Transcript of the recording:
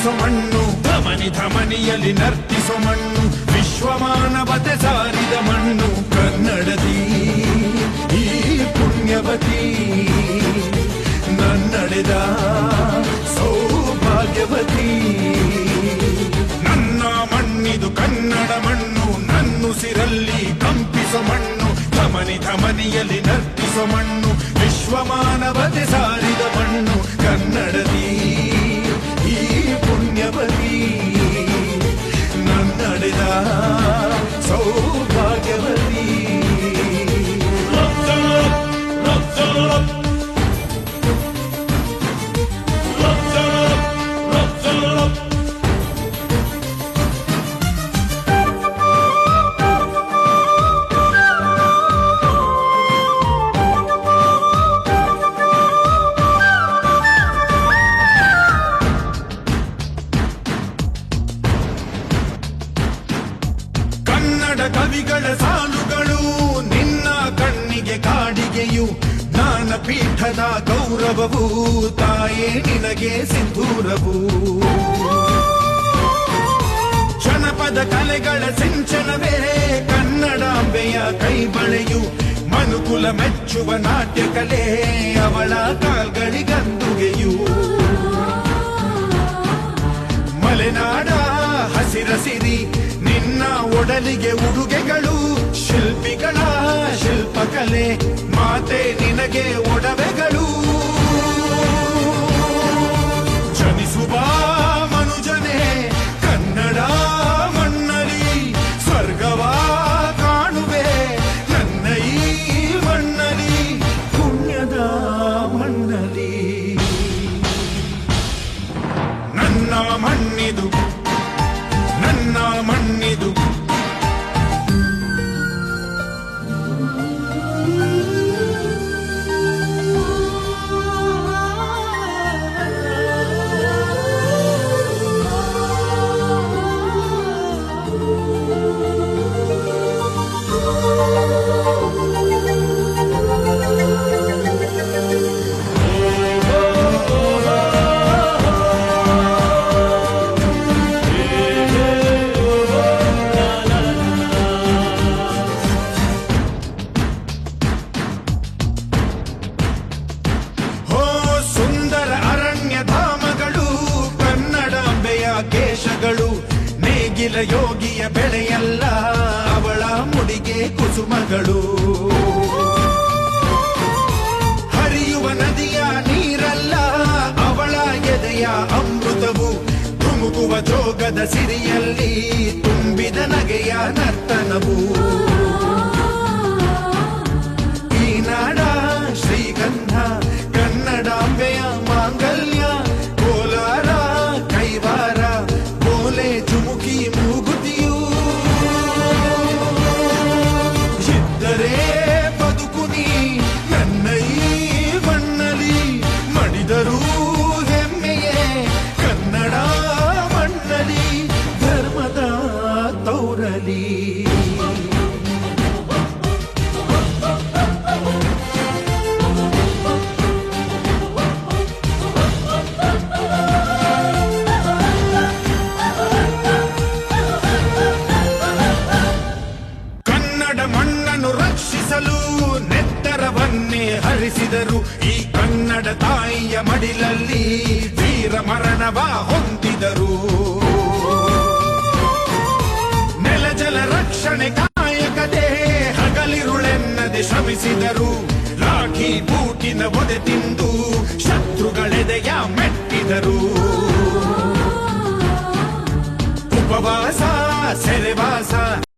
ಕಂಪಿಸೋ ಮಣ್ಣು, ಧಮನಿ ಧಮನಿಯಲ್ಲಿ ನರ್ತಿಸೋ ಮಣ್ಣು, ವಿಶ್ವಮಾನವತೆ ಸಾರಿದ ಮಣ್ಣು ಕನ್ನಡದಿ ಈ ಪುಣ್ಯವತಿ, ನನ್ನಡೆದ ಸೌಭಾಗ್ಯವತಿ. ನನ್ನ ಮಣ್ಣಿದು ಕನ್ನಡ ಮಣ್ಣು, ನನ್ನುಸಿರಲ್ಲಿ ಕಂಪಿಸೋ ಮಣ್ಣು, ಧಮನಿ ಧಮನಿಯಲ್ಲಿ ನರ್ತಿಸೋ ಮಣ್ಣು, ವಿಶ್ವಮಾನವತೆ ಸಾರಿದ ಮಣ್ಣು ಕನ್ನಡದಿ ಈ ಪುಣ್ಯವತಿ, ನನ್ನಡೆದ ಸೌಭಾಗ್ಯವತಿ. ಕವಿಗಳ ಸಾಲುಗಳು ನಿನ್ನ ಕಣ್ಣಿಗೆ ಕಾಡಿಗೆಯು, ಜ್ಞಾನಪೀಠದ ಗೌರವವು ತಾಯೇ ನಿನಗೆ ಸಿಂಧೂರವು. ಜನಪದ ಕಲೆಗಳ ಸಿಂಚನವೇ ಕನ್ನಡಾಂಬೆಯ ಕೈಬಳೆಯು, ಮನುಕುಲ ಮೆಚ್ಚುವ ನಾಟ್ಯ ಕಲೆ ಅವಳ ಕಾಲ್ಗಳಿಗಂದುಗೆಯು. ಮಲೆನಾಡ ಹಸಿರಸಿರಿ ನಿನ್ನ ಒಡಲಿಗೆ ಉಡುಗೆಗಳು, ಶಿಲ್ಪಿಗಳ ಶಿಲ್ಪಕಲೆ ಮಾತೆ ನಿನಗೆ ಒಡವೆಗಳು. ಜನಿಸುವ ಮನುಜನೇ ಕನ್ನಡ ಮಣ್ಣಲಿ, ಸ್ವರ್ಗವ ಕಾಣುವೆ ನನ್ನ ಈ ಮಣ್ಣಲಿ, ಪುಣ್ಯದ ಮಣ್ಣಲಿ. ನನ್ನ ಮಣ್ಣಿದು, ನನ್ನ ಮಣ್ಣಿದು. ಕೇಶಗಳು ನೇಗಿಲ ಯೋಗಿಯ ಬೆಳೆಯಲ್ಲ, ಅವಳ ಮುಡಿಗೆ ಕುಸುಮಗಳು. ಹರಿಯುವ ನದಿಯ ನೀರಲ್ಲ, ಅವಳ ಎದೆಯ ಅಮೃತವು. ಧುಮುಕುವ ಜೋಗದ ಸಿರಿಯಲ್ಲಿ ತುಂಬಿದ ನಗೆಯ ನರ್ತನವು. ಈ ನಾಡ ಶ್ರೀಗಂಧ ಕನ್ನಡಾಂಬೆಯ ಮಾಂಗಲ್ಯ, ಕೋಲಾರ ಕೈವಾರ ಚುಮುಕಿ ಮೂಗುತಿಯು. ಇದ್ದರೆ ಬದುಕುನಿ ನನ್ನ ಈ ಮಣ್ಣಲಿ, ಮಡಿದರೂ ಹೆಮ್ಮೆಯೇ ಕನ್ನಡ ಮಣ್ಣಲಿ, ಧರ್ಮದ ತೌರಲಿ. ಮಣ್ಣನ್ನು ರಕ್ಷಿಸಲು ನೆತ್ತರವನ್ನೇ ಹರಿಸಿದರು, ಈ ಕನ್ನಡ ತಾಯಿಯ ಮಡಿಲಲ್ಲಿ ವೀರ ಮರಣವ ಹೊಂದಿದರು. ನೆಲಜಲ ರಕ್ಷಣೆ ಕಾಯಕತೆ ಹಗಲಿರುಳೆನ್ನದೆ ಶ್ರಮಿಸಿದರು. ಲಾಠಿ ಬೂಟಿನ ಒದೆ ತಿಂದು ಶತ್ರುಗಳೆದೆಯ ಮೆಟ್ಟಿದರು. ಉಪವಾಸ ಸೆರೆವಾಸ